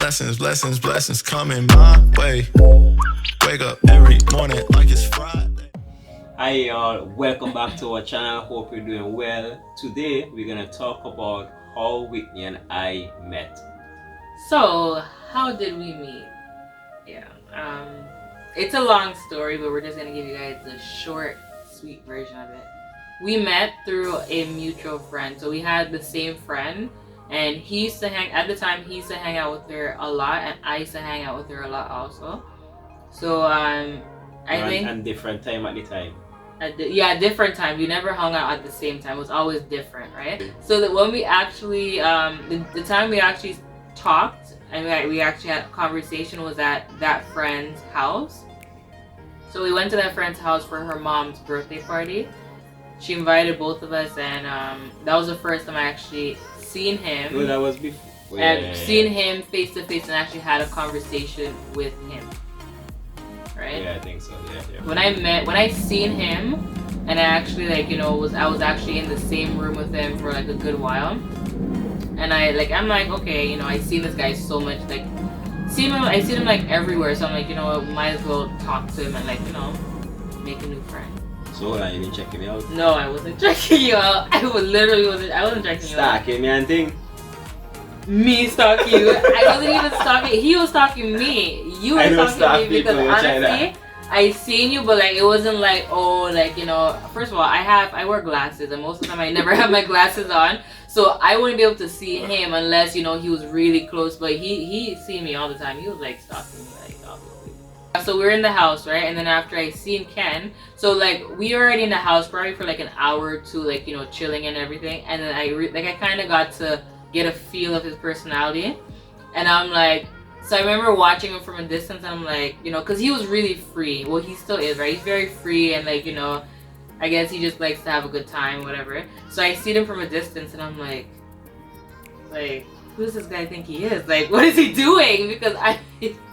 Blessings coming my way. Wake up every morning like it's Friday. Hi y'all, welcome back to our channel. Hope you're doing well. Today we're gonna talk about how Whitney and I met. So, how did we meet? Yeah, it's a long story, but we're just gonna give you guys the short, sweet version of it. We met through a mutual friend. So we had the same friend, and he used to hang out with her a lot, and I used to hang out with her a lot also. So I think and different time at the time. Different times. We never hung out at the same time. It was always different, right? So that when we actually the time we actually talked and we actually had a conversation was at that friend's house. So we went to that friend's house for her mom's birthday party. She invited both of us, and that was the first time I actually seen him. No, that was before. And seen him face to face and actually had a conversation with him. Right? Yeah, I think so. Yeah. When I seen him, and I actually I was actually in the same room with him for like a good while, and I'm like, okay, I seen this guy so much, I seen him like everywhere, so I'm like, might as well talk to him and make a new friend. So you didn't check me out? No, I wasn't checking you out. I wasn't checking you out. Stalking me and thing. Me stalking you. I wasn't even stalking. He was stalking me. You were stalking me because honestly, I seen you, but it wasn't first of all, I wear glasses, and most of the time I never have my glasses on, so I wouldn't be able to see him unless he was really close. But he seen me all the time. He was stalking me obviously. So we were in the house, right? And then after I seen Ken, so we were already in the house probably for an hour or two, chilling and everything, and then I kind of got to get a feel of his personality, and I'm so I remember watching him from a distance, and I'm because he was really free. Well, he still is, right? He's very free, and I guess he just likes to have a good time, whatever. So I see him from a distance, and I'm like, who does this guy think he is? What is he doing? Because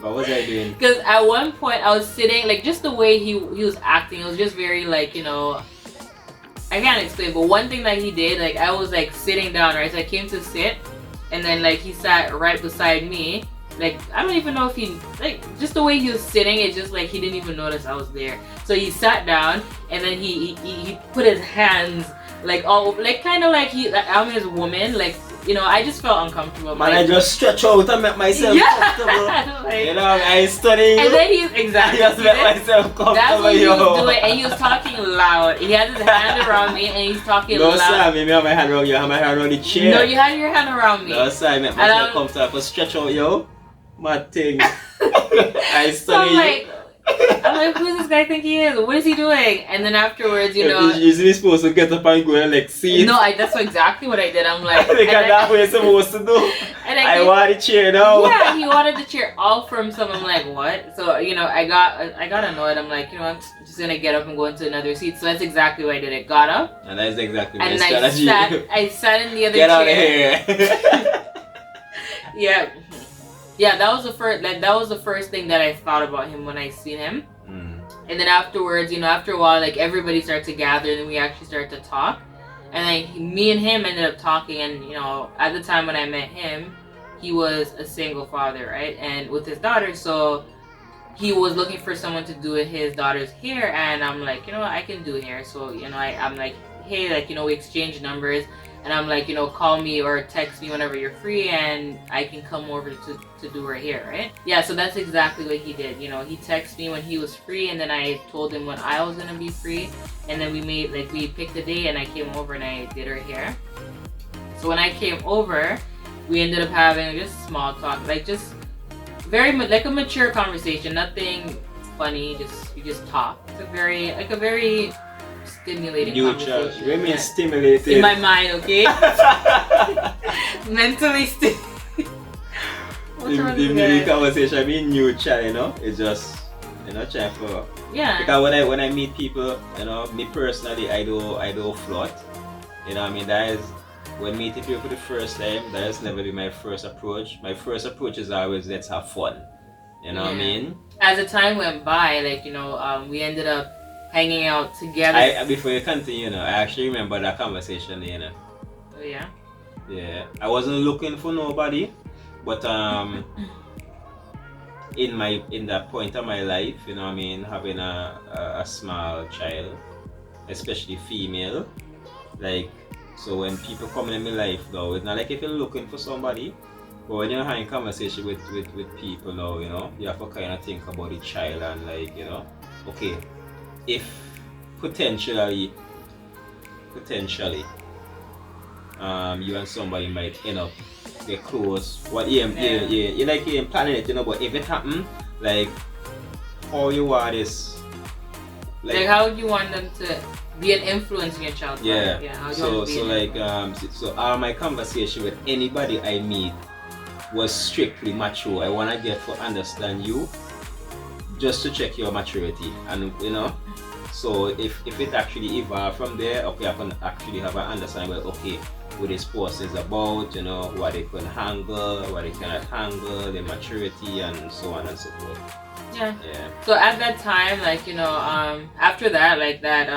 what was I doing? Because at one point I was sitting, just the way he was acting, it was just very I can't explain, but one thing that he did, I was sitting down, right? So I came to sit, and then he sat right beside me. I don't even know if he, just the way he was sitting, it's just he didn't even notice I was there. So he sat down, and then he put his hands all kind of I'm his woman, I just felt uncomfortable. Man, I just stretch out and make myself comfortable. I studying. And then he's exactly. I just make myself comfortable. That's what he was doing, and he was talking loud. He had his hand around me, and he's talking loud. No, sir, maybe I have my hand around you. I have my hand around the chair. No, you had your hand around me. No, sir, I make myself comfortable. Stretch out, yo. My thing. I study. So I'm who does this guy think he is? What is he doing? And then afterwards, Isn't he supposed to get up and go and see it? No, that's exactly what I did. I'm that's what you're supposed to do. And I want the chair now. Yeah, he wanted the chair all from some. I'm like, what? So I got annoyed. I'm like, I'm just gonna get up and go into another seat. So that's exactly what I did. I got up. And that's exactly my and strategy. I sat in the other chair. Get out of here. Yeah. Yeah, that was the first. That was the first thing that I thought about him when I seen him. And then afterwards, after a while, everybody started to gather, and we actually started to talk. And me and him ended up talking. And at the time when I met him, he was a single father, right? And with his daughter, so he was looking for someone to do his daughter's hair. And I'm like, I can do hair. So I'm like, hey, we exchange numbers. And I'm like, call me or text me whenever you're free, and I can come over to do her hair, right? Yeah, so that's exactly what he did. He texted me when he was free, and then I told him when I was gonna be free, and then we picked a day, and I came over and I did her hair. So when I came over, we ended up having just small talk, just very a mature conversation, nothing funny. You just talk. It's a very stimulating conversation. You mean stimulated? In my mind, okay? Mentally stimulated. The conversation being neutral, it's just trying for. Yeah. Because when I meet people, me personally, I do flirt. That is when meeting people for the first time. That has never been my first approach. My first approach is always let's have fun. What I mean? As the time went by, we ended up hanging out together. Before you continue, I actually remember that conversation, Oh yeah? Yeah. I wasn't looking for nobody, But in that point of my life, you know what I mean, having a small child, especially female, like, so when people come in my life though, it's not like if you're looking for somebody, but when you're having conversation with people now, you know, you have to kind of think about the child and like, you know, okay, if potentially you and somebody might end up get close. What you like you ain't planning it, you know, but if it happen, like how you are this like how would you want them to be an influence in your child's life? Yeah. How do you want to be so all my conversation with anybody I meet was strictly mature. I wanna get to understand you just to check your maturity, and you know, so if it actually evolve from there, okay, I can actually have an understanding, well, okay, what this person is about, you know, what they can handle, what they cannot handle, their maturity, and so on and so forth. Yeah. So at that time, like, you know, after that, like that,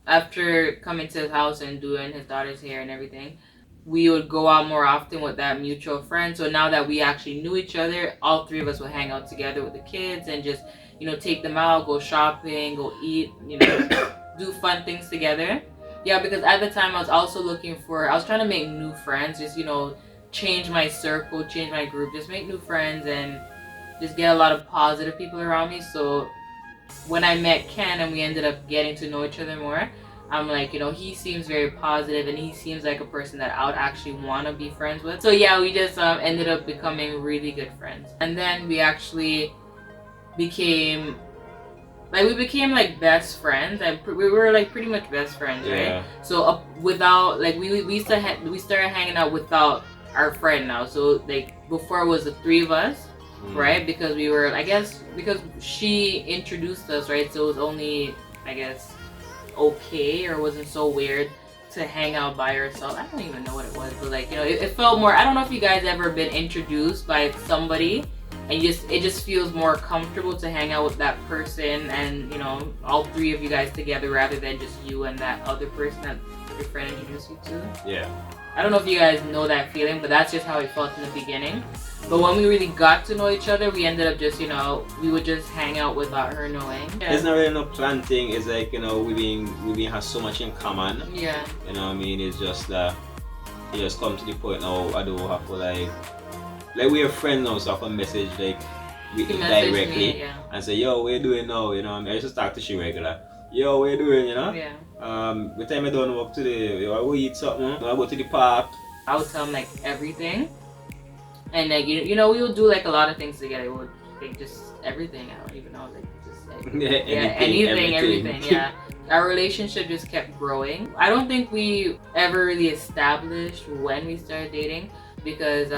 after coming to his house and doing his daughter's hair and everything, we would go out more often with that mutual friend. So now that we actually knew each other, all three of us would hang out together with the kids and just, you know, take them out, go shopping, go eat, you know, do fun things together. Yeah, because at the time I was also I was trying to make new friends, just, you know, change my circle, change my group, just make new friends and just get a lot of positive people around me. So when I met Ken and we ended up getting to know each other more, I'm like, you know, he seems very positive and he seems like a person that I would actually want to be friends with. So yeah, we just ended up becoming really good friends. And then we actually became like best friends, and we were like pretty much best friends, right? So without like we started hanging out without our friend now. So like before it was the three of us, right? Because we were, I guess, because she introduced us, right? So it was only, I guess, okay, or wasn't so weird to hang out by yourself. I don't even know what it was, but like, you know, it felt more. I don't know if you guys ever been introduced by somebody and it just feels more comfortable to hang out with that person, and you know, all three of you guys together rather than just you and that other person that your friend introduced you to. Yeah. I don't know if you guys know that feeling, but that's just how it felt in the beginning. But when we really got to know each other, we ended up just, you know, we would just hang out without her knowing. Yeah. It's not really no planting. It's like, you know, we being have so much in common. Yeah. You know what I mean? It's just that it just come to the point now I don't have to like we're friends now, so I can message like directly and say, yo, what you doing now? You know what I mean? I just talk to she regular. Yo, what you doing, you know? Yeah. The time I don't work today, yo, I will eat something, I go to the park. I would tell him like everything. And like, you know, we would do like a lot of things together. We would like just everything. I don't even know, like just like, anything, everything. Yeah. Our relationship just kept growing. I don't think we ever really established when we started dating, because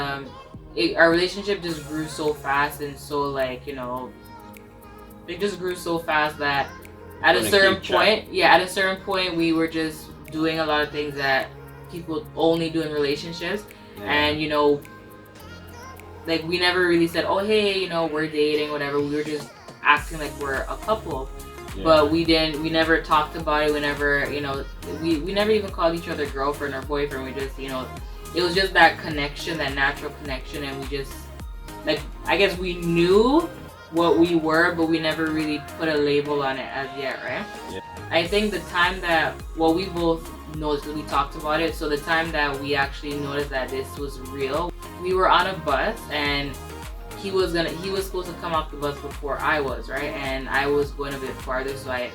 our relationship just grew so fast, and so like, you know, it just grew so fast that at a certain point we were just doing a lot of things that people only do in relationships. And you know, like we never really said, oh hey, you know, we're dating, whatever. We were just acting like we're a couple. But we never talked about it. We never, you know, we never even called each other girlfriend or boyfriend. We just, you know, it was just that connection, that natural connection, and we just, like, I guess we knew what we were, but we never really put a label on it as yet, right? Yeah. I think the time that, well, we both noticed, we talked about it, so the time that we actually noticed that this was real, we were on a bus, and he was supposed to come off the bus before I was, right? And I was going a bit farther, so I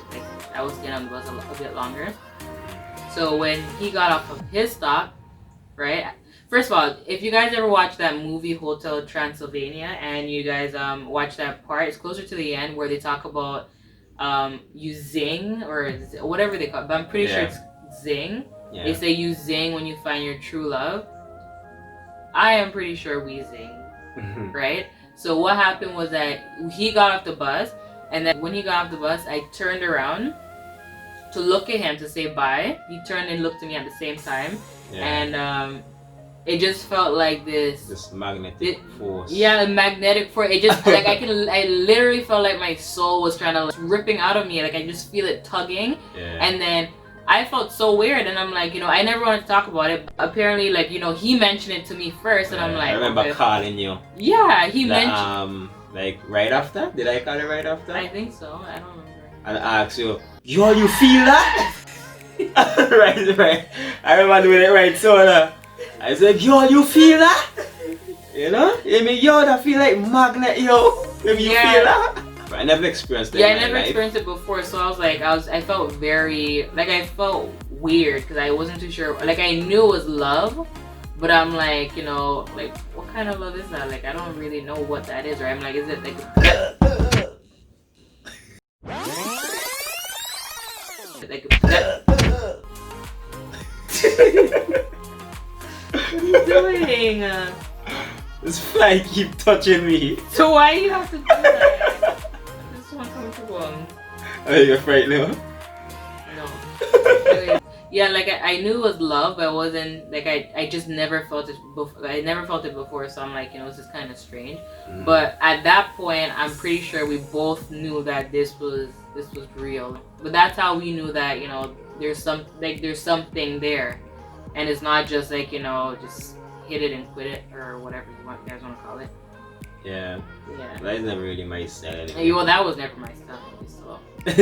was getting on the bus a bit longer. So when he got off of his stop, right? First of all, if you guys ever watch that movie Hotel Transylvania, and you guys watch that part, it's closer to the end where they talk about you zing or whatever they call it, but I'm pretty sure it's zing. Yeah. They say you zing when you find your true love. I am pretty sure we zing, right? So what happened was that he got off the bus, and then when he got off the bus, I turned around to look at him to say bye. He turned and looked at me at the same time, and it just felt like this magnetic force. Yeah, a magnetic force. It just like I literally felt like my soul was trying to ripping out of me. Like I just feel it tugging, and then I felt so weird, and I'm like, you know, I never wanted to talk about it. Apparently, like, you know, he mentioned it to me first, and I'm like, I remember okay. calling you. Yeah, he mentioned. Like right after? Did I call you right after? I think so. I don't remember. And I asked you, yo, you feel that? right. I remember doing it right, so I said, yo, you feel that? You know? I mean, yo, that feel like magnet, yo. Maybe you feel that? But I never experienced that. Yeah, I never experienced it before, so I was like, I felt very, like, I felt weird because I wasn't too sure. Like, I knew it was love, but I'm like, you know, like, what kind of love is that? Like, I don't really know what that is, right? I'm like, is it like? What are you doing? This fly keep touching me. So why you have to do that? This is uncomfortable. Are you afraid now? No. Yeah, like I knew it was love, but I wasn't like I just never felt it before. I never felt it before, so I'm like, you know, this is kind of strange. But at that point, I'm pretty sure we both knew that this was real. But that's how we knew that, you know, there's something there, and it's not just like, you know, just hit it and quit it or whatever you guys want to call it. Yeah. Yeah. That's never really my style. Anyway. Well, that was never my style. So. That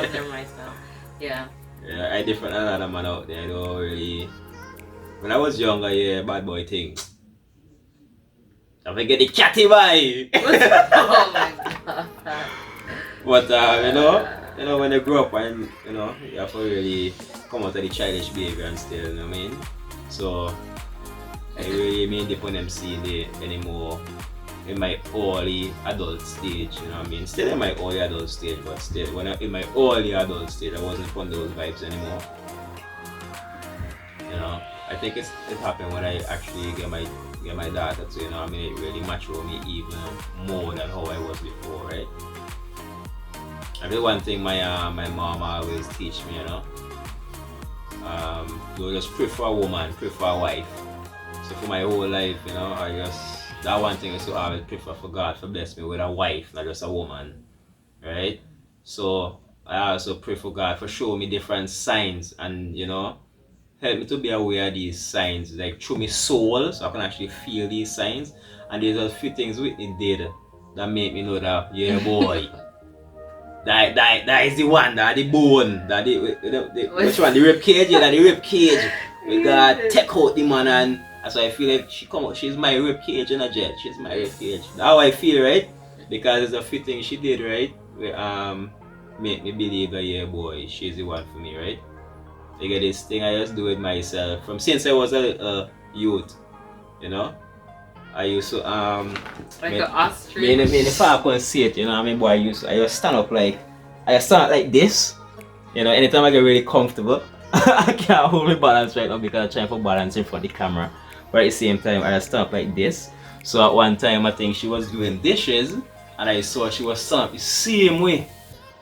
was never my style. Yeah. Yeah, I different than another man out there. I don't really. When I was younger, yeah, bad boy thing. I forget the catty boy. Oh my god. But you know, when you grow up and you know, you have to really come out of the childish behavior and still, you know what I mean? So I really mean dip on them seeing it anymore in my early adult stage, you know what I mean? Still in my early adult stage, but still when in my early adult stage I wasn't on those vibes anymore. You know, I think it happened when I actually get my daughter to, you know what I mean, it really matured me even more than how I was before, right? I mean, one thing my mom always teach me, you know, you just prefer a woman, prefer a wife. So for my whole life, you know, that one thing is to always prefer for God to bless me with a wife, not just a woman, right? So I also pray for God for show me different signs and, you know, help me to be aware of these signs, like through my soul, so I can actually feel these signs. And there's a few things Whit did that make me know that, yeah boy, that is the one, that the bone, that which one, the rib cage, yeah, the rib cage. We gotta take out the man, and that's why I feel like she's my rib cage in a jet. She's my rib cage. That's how I feel, right? Because there's a few things she did, right? Make me believe that, yeah boy, she's the one for me, right? I get this thing I just do it myself from since I was a youth, you know. I used to like an ostrich. Me if I couldn't see it, you know what I mean, boy, I just stand up like this, you know. Anytime I get really comfortable, I can't hold my balance right now because I'm trying for balance in front of the camera. But at the same time, I just stand up like this. So at one time, I think she was doing dishes, and I saw she was standing up the same way.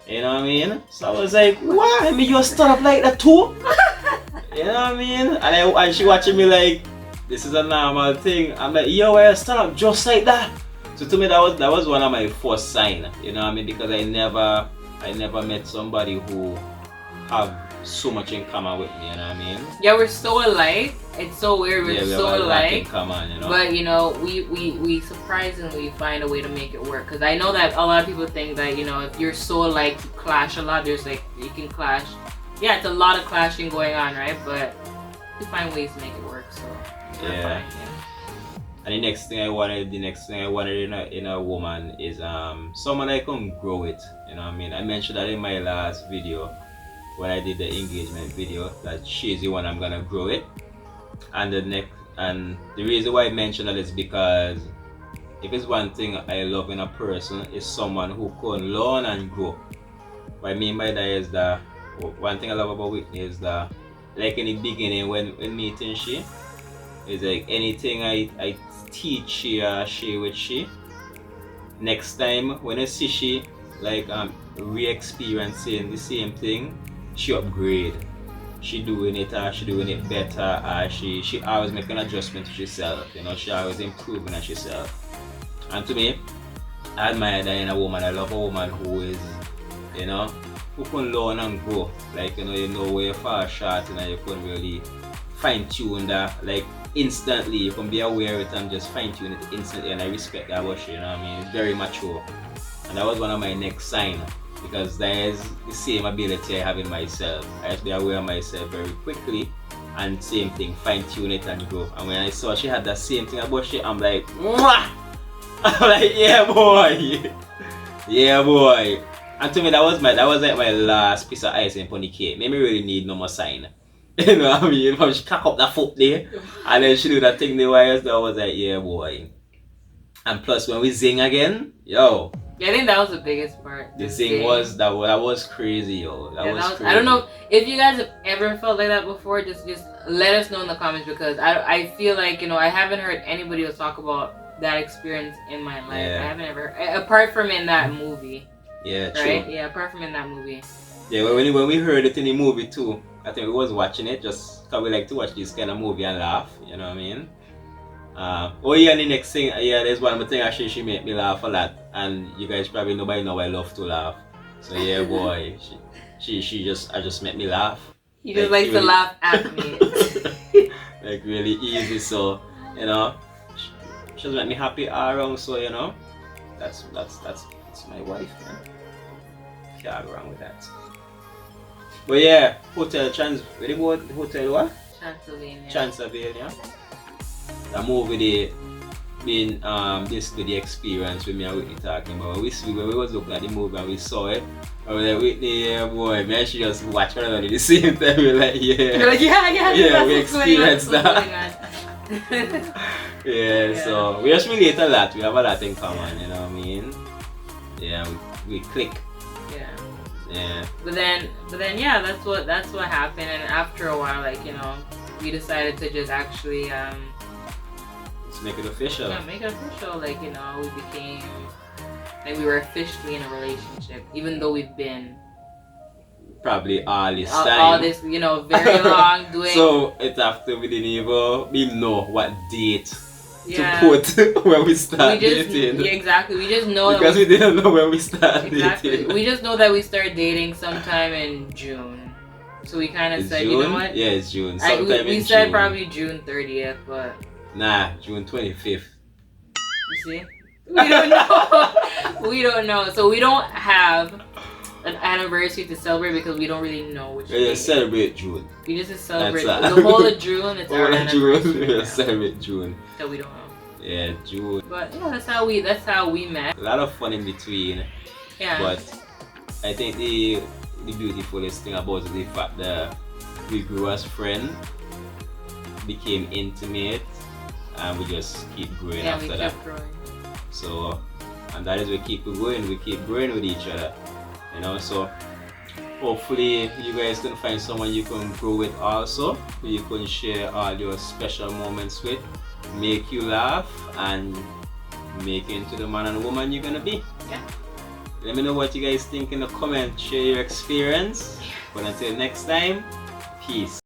You know what I mean? So I was like, why? I mean, you stand up like that too? You know what I mean? And she watching me like, this is a normal thing. I'm like, yo, I stand up just like that. So to me, that was one of my first signs. You know what I mean? Because I never met somebody who have so much in common with me. You know what I mean? Yeah, we're so alike. It's so weird. We're so alike. In common, you know? But you know, we surprisingly find a way to make it work. Because I know that a lot of people think that, you know, if you're so alike, you clash a lot. There's like, you can clash. Yeah, it's a lot of clashing going on, right? But we find ways to make it work. So yeah. And the next thing I wanted in a woman is someone I can grow with. You know what I mean? I mentioned that in my last video when I did the engagement video that she's the one I'm gonna grow with. And the reason why I mentioned that is because if it's one thing I love in a person is someone who can learn and grow. What I mean by that is that one thing I love about Whitney is that, like in the beginning when meeting she, is like anything I teach she or share with she, next time when I see she like re-experiencing the same thing, she upgrade. She doing it better, she always making adjustment to herself, you know, she always improving on herself. And to me, I admire that in a woman. I love a woman who is, you know, who can learn and grow. Like, you know where you fall short and you can really fine tune that, like, instantly. You can be aware of it and just fine tune it instantly, and I respect that about you, you know what I mean? It's very mature. And that was one of my next signs, because that is the same ability I have in myself. I have to be aware of myself very quickly, and same thing, fine tune it and grow. And when I saw she had that same thing about she, I'm like, mwah! I'm like, yeah boy, yeah boy. And to me, that was like my last piece of icing on the cake. Made me really need no more sign. You know what I mean? If she cock up that foot there, and then she do that thing the wires, I was like, yeah boy. And plus when we zing again, yo. Yeah, I think that was the biggest part. The zing was that was crazy, yo. That was crazy. I don't know if you guys have ever felt like that before. Just let us know in the comments, because I feel like, you know, I haven't heard anybody else talk about that experience in my life. Yeah. I haven't ever, apart from in that movie. Yeah, true. Right? Yeah, apart from in that movie. Yeah, when we heard it in the movie too, I think we was watching it just because we like to watch this kind of movie and laugh, you know what I mean? Oh yeah, the next thing, yeah, there's one more thing actually she made me laugh a lot, and you guys probably know by now I love to laugh. So yeah, boy, she just made me laugh. He just likes to laugh at me. Like really easy, so you know, she just make me happy all around. So you know, that's my wife, man. Can't go wrong with that. But yeah, Hotel what? Transylvania. The movie they been this to the experience with me and Whitney talking about. When we was looking at the movie and we saw it, I was like, Whitney, yeah boy, man, she just watch one at the same time. We're like, yeah. You're like, yeah, we experienced that. Yeah, so we just relate a lot. We have a lot in common, you know what I mean? Yeah, we click. Yeah. But then yeah, that's what happened. And after a while, like, you know, we decided to just actually let's make it official. Yeah, make it official. Like, you know, we became, like, we were officially in a relationship, even though we've been probably all this time. All this, you know, very long doing. So it's after we didn't even know what date to put when we start dating. Yeah, exactly. We just know because we didn't know when we started dating. We just know that we started dating sometime in June. So we kind of said, June? you know what? Yeah, it's June. We said probably June 30th, but nah, June 25th. You see? We don't know. We don't know. So we don't have an anniversary to celebrate because we don't really know which day. We just celebrate June. We just celebrate the whole of June. It's our anniversary. We just celebrate June. So we don't know. Yeah, June. But yeah, that's how we met. A lot of fun in between. Yeah. But I think the beautifulest thing about it is the fact that we grew as friends, became intimate, and we just keep growing after that. Yeah, we kept growing. So, and that is we keep going. We keep growing with each other. You know, so hopefully you guys can find someone you can grow with also, who you can share all your special moments with, make you laugh, and make you into the man and woman you're gonna be. Yeah. Let me know what you guys think in the comments. Share your experience. But until next time, peace.